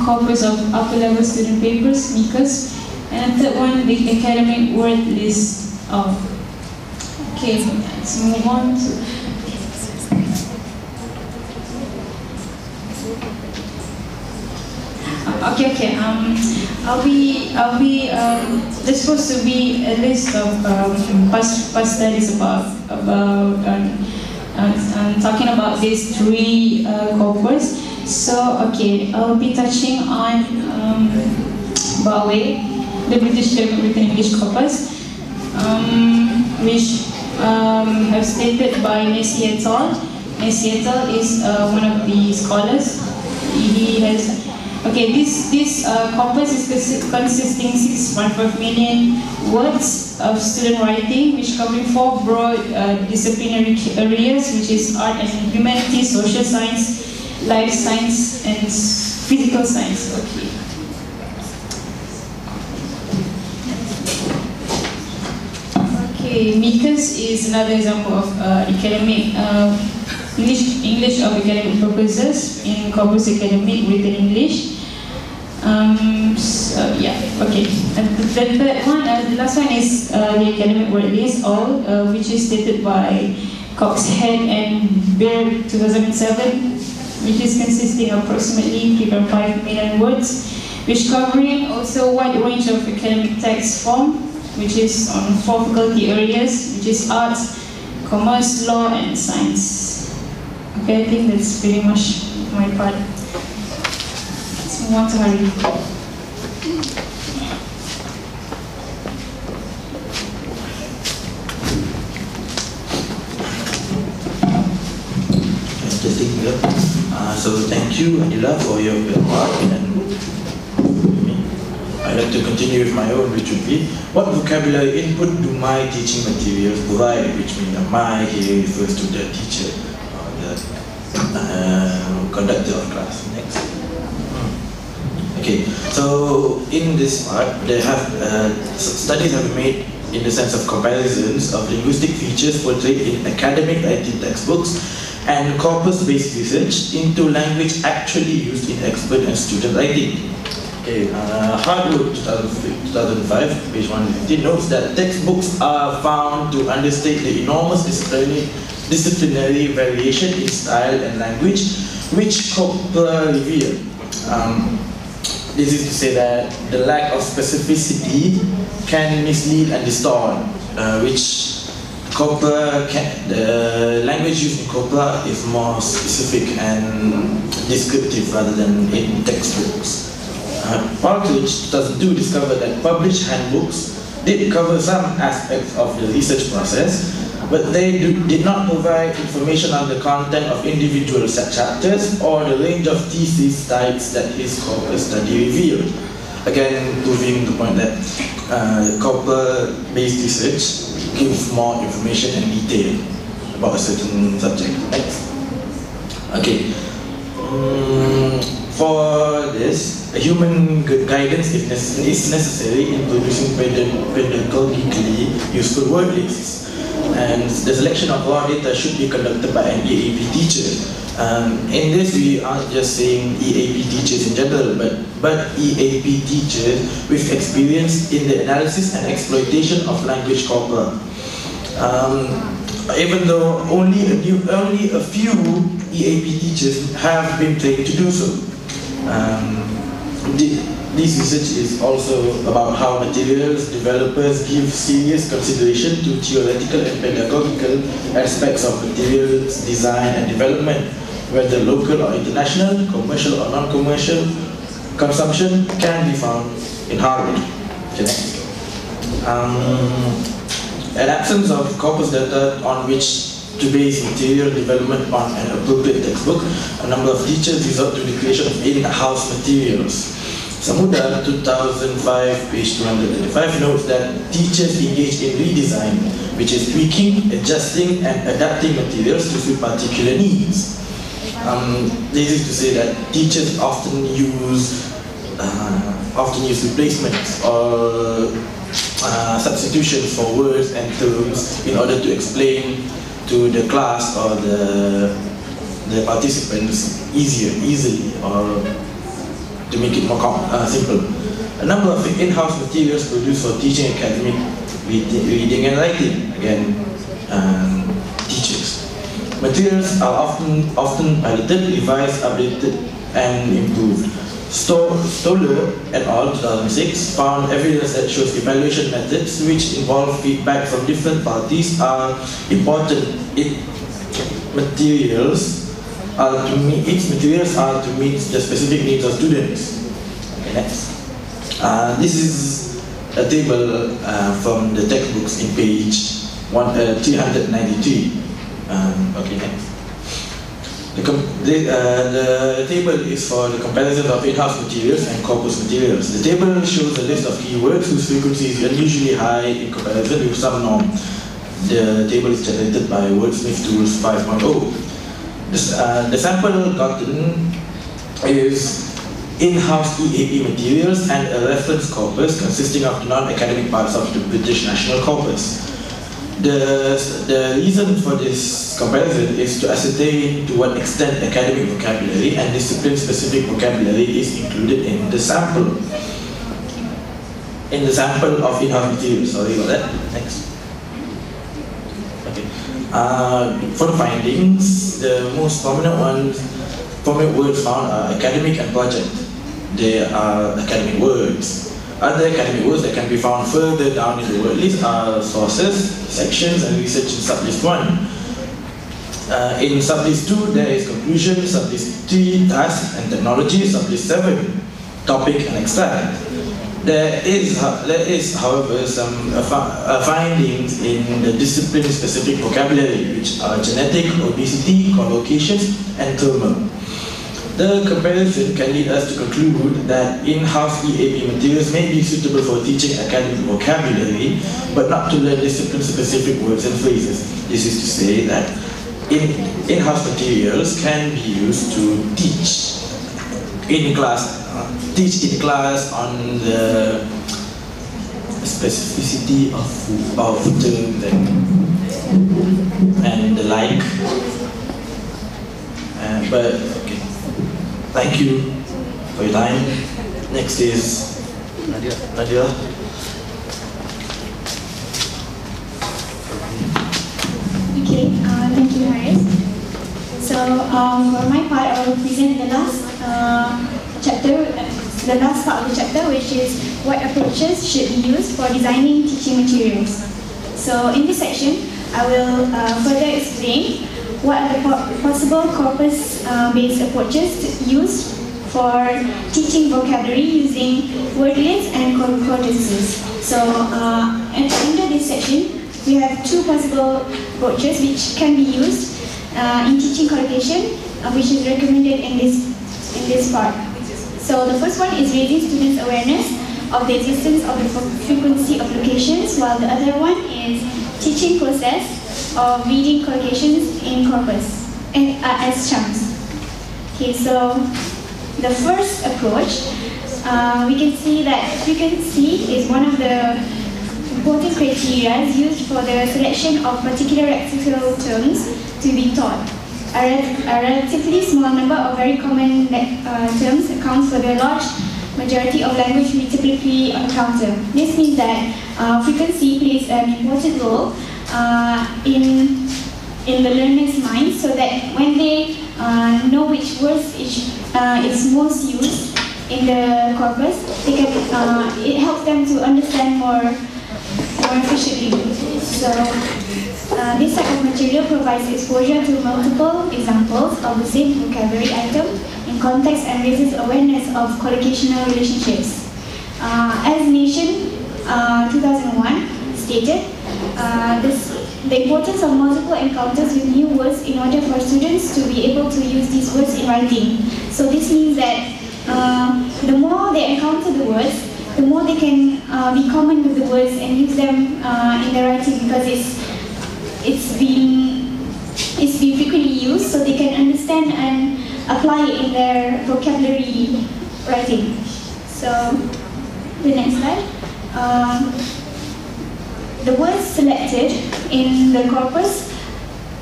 corpus of upper level student papers, MICAs, and the third one, the academic word list. Okay, let's move on to. Okay. There's supposed to be a list of past studies about talking about these three corpus. So okay, I'll be touching on BAWE, the British Written English corpus, which have stated by Nessie et al. Nessie et al. Is one of the scholars. He has. Okay, this corpus is consisting 6.5 million words of student writing, which covering 4 broad disciplinary areas, which is art and humanities, social science, life science, and physical science. Okay. Okay, MICAs is another example of academic English of academic purposes in Corpus Academic Written English. So yeah, okay. And the third one, the last one is the academic word list, all which is stated by Coxhead and Beard 2007, which is consisting of approximately 3.5 million words, which covering also a wide range of academic text form, which is on 4 faculty areas, which is arts, commerce, law, and science. Okay, I think that's pretty much my part. Let's move on to Hari. So thank you, Adila, for your part. I'd like to continue with my own, which would be, what vocabulary input do my teaching materials provide? Which means my here refers to the teacher or the conductor of class. Next. Okay, so in this part, they have studies have been made in the sense of comparisons of linguistic features portrayed in academic writing textbooks and corpus-based research into language actually used in expert and student writing. Okay, Hardwood 2005, page 150, notes that textbooks are found to understate the enormous disciplinary variation in style and language which corpora reveal. This is to say that the lack of specificity can mislead and distort, which the language used in corpora is more specific and descriptive rather than in textbooks. Partridge 2002 discovered that published handbooks did cover some aspects of the research process, but they did not provide information on the content of individual chapters or the range of thesis types that his corpus study revealed. Again, proving the point that corpus-based research gives more information and detail about a certain subject. Next. Okay. For this, a human guidance is necessary in producing pedagogically useful word lists. And the selection of raw data should be conducted by an EAP teacher. In this, we aren't just saying EAP teachers in general, but EAP teachers with experience in the analysis and exploitation of language corpora. Even though only a few EAP teachers have been trained to do so. This research is also about how materials developers give serious consideration to theoretical and pedagogical aspects of materials design and development, whether local or international, commercial or non-commercial consumption can be found in Harvard. Okay, next. An absence of corpus data on which to base material development on an appropriate textbook, a number of teachers resort to the creation of in-house materials. Samuda 2005, page 235 notes that teachers engage in redesign, which is tweaking, adjusting, and adapting materials to suit particular needs. This is to say that teachers often use replacements or substitutions for words and terms in order to explain to the class or the participants easily, or to make it more simple. A number of in-house materials produced for teaching academic reading and writing. Again, teachers. Materials are often piloted, revised, updated, and improved. Stoller et al. 2006 found evidence that shows evaluation methods which involve feedback from different parties are important. Its materials are to meet the specific needs of students. Okay, next. This is a table from the textbooks in page 393. Okay, next. The table is for the comparison of in-house materials and corpus materials. The table shows a list of keywords whose frequency is unusually high in comparison with some norm. The table is generated by Wordsmith Tools 5.0. The sample gotten is in-house EAP materials and a reference corpus consisting of non-academic parts of the British National Corpus. The reason for this comparison is to ascertain to what extent academic vocabulary and discipline-specific vocabulary is included in the sample. In the sample of in-house materials. Sorry about that. Next. Okay. For the findings, the most prominent words found are academic and project. They are academic words. Other academic words that can be found further down in the word list are sources, sections, and research in sublist 1. In sublist 2, there is conclusion, sublist 3, task and technology, sublist 7, topic and extract. There is however, some findings in the discipline-specific vocabulary, which are genetic, obesity, collocations, and thermal. The comparison can lead us to conclude that in-house EAP materials may be suitable for teaching academic vocabulary, but not to learn discipline-specific words and phrases. This is to say that in-house materials can be used to teach in class on the specificity of terms and the like. But okay. Thank you for your time. Next is Nadia. Okay, thank you, Haris. So, for my part, I will present the last part of the chapter, which is what approaches should be used for designing teaching materials. So, in this section, I will further explain what are the possible corpus-based approaches used for teaching vocabulary using word lists and corpuses. So, under this section, we have two possible approaches which can be used in teaching collocation, which is recommended in this part. So, the first one is raising students' awareness of the existence of the frequency of locations, while the other one is teaching process of reading collocations in corpus as chunks. Okay, so the first approach, we can see that frequency is one of the important criteria used for the selection of particular lexical terms to be taught. A relatively small number of very common terms accounts for the large majority of language we typically encounter. This means that frequency plays an important role in the learner's mind, so that when they know which words is most used in the corpus, they can, it helps them to understand more efficiently. So this type of material provides exposure to multiple examples of the same vocabulary item in context and raises awareness of collocational relationships. As Nation 2001 stated, the importance of multiple encounters with new words in order for students to be able to use these words in writing. So this means that the more they encounter the words, the more they can be common with the words and use them in their writing, because it's been frequently used, so they can understand and apply it in their vocabulary writing. So the next slide. The words selected in the corpus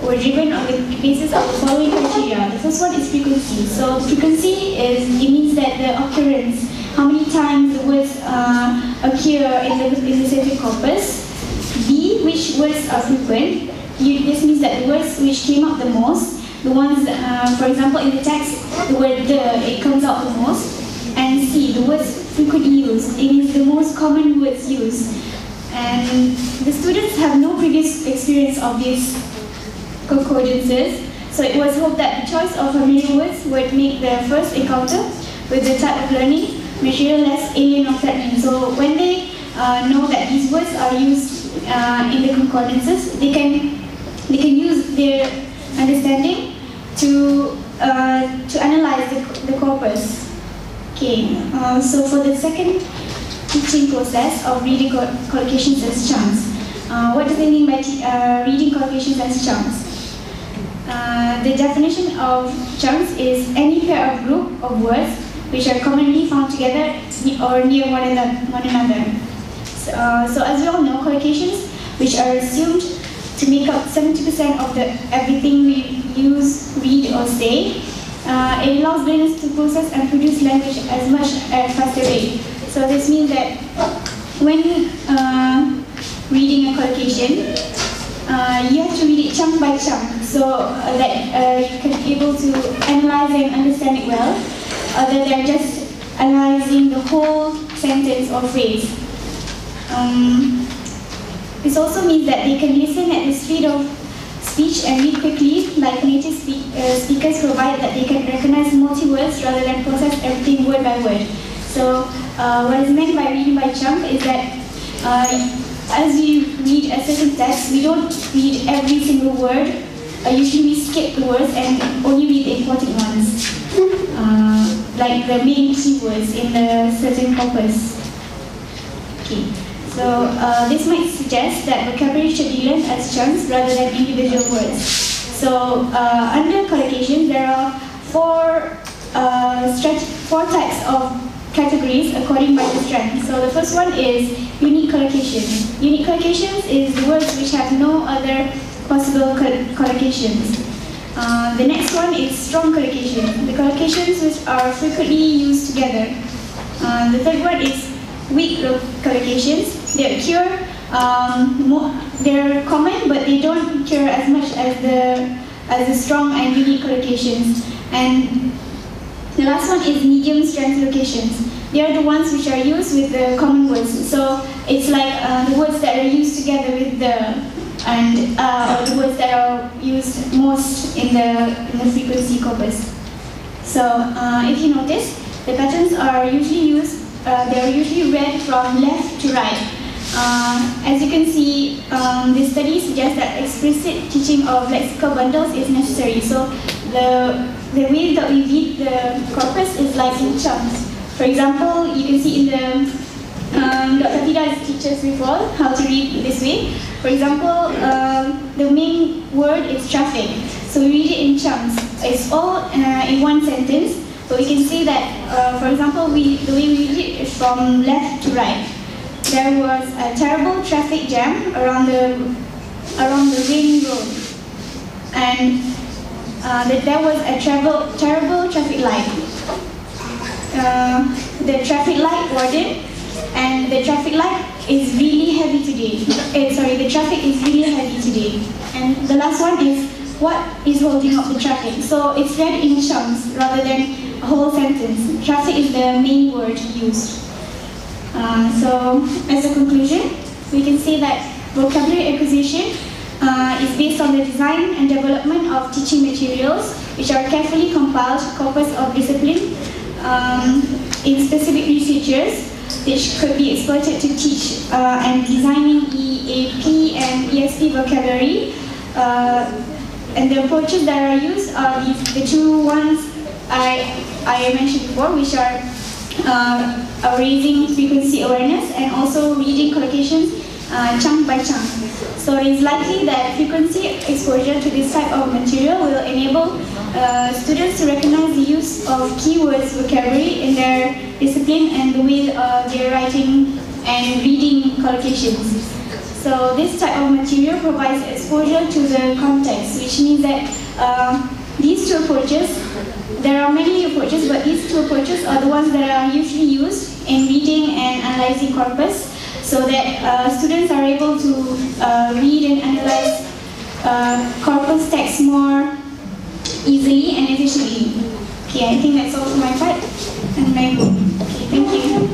were driven on the basis of the following criteria. The first one is frequency. So frequency it means that the occurrence, how many times the words occur in the certain corpus. B, which words are frequent. This means that the words which came out the most, the ones, for example, in the text, the word "the" it comes out the most. And C, the words frequently used. It means the most common words used. And the students have no previous experience of these concordances, so it was hoped that the choice of familiar words would make their first encounter with the type of learning material less alien or threatening. So when they know that these words are used in the concordances, they can use their understanding to analyze the corpus. Okay, so for the second teaching process of reading collocations as chunks, what do they mean by reading collocations as chunks? The definition of chunks is any pair of group of words which are commonly found together or near one another. So as we all know, collocations, which are assumed to make up 70% of everything we use, read, or say, it allows learners to process and produce language at a faster rate. So this means that when reading a collocation, you have to read it chunk by chunk, so that you can be able to analyze and understand it well, other than just analyzing the whole sentence or phrase. This also means that they can listen at the speed of speech and read quickly, like native speakers, provided that they can recognize multi-words rather than process everything word by word. So what is meant by reading by chunk is that as we read a certain text, we don't read every single word. Usually we skip the words and only read the important ones, like the main keywords in the certain corpus. Okay. So this might suggest that vocabulary should be learned as chunks rather than individual words. So under collocations, there are four types of categories according by the strength. So the first one is unique collocations. Unique collocations is the words which have no other possible collocations. The next one is strong collocations, the collocations which are frequently used together. The third one is weak collocations. They occur, they're common, but they don't occur as much as the strong and unique collocations. And the last one is medium strength collocations. They are the ones which are used with the common words. So it's like the words that are used together with or the words that are used most in the frequency corpus. So if you notice, the patterns are usually used. They are usually read from left to right. As you can see, the study suggests that explicit teaching of lexical bundles is necessary. So the way that we read the corpus is like in chunks. For example, you can see in the Dr. Tida's teaches before how to read this way. For example, the main word is traffic. So we read it in chunks. It's all in one sentence. So we can say that, for example, the way we read it is from left to right. There was a terrible traffic jam around the Ring Road, and there was a terrible traffic light. The traffic light warden, and the traffic light is really heavy today. The traffic is really heavy today. And the last one is what is holding up the traffic. So it's read in chunks rather than a whole sentence. Traffic is the main word used. So as a conclusion, we can say that vocabulary acquisition is based on the design and development of teaching materials which are carefully compiled corpus of discipline in specific researchers which could be exploited to teach and designing EAP and ESP vocabulary. And the approaches that are used are the two ones I mentioned before, which are raising frequency awareness and also reading collocations chunk by chunk. So it is likely that frequency exposure to this type of material will enable students to recognize the use of keywords vocabulary in their discipline and the way they're writing and reading collocations. So this type of material provides exposure to the context, which means that these two approaches, there are many approaches, but these two approaches are the ones that are usually used in reading and analyzing corpus, so that students are able to read and analyze corpus text more easily and efficiently. Okay, I think that's all for my part. And my book. Okay, thank you.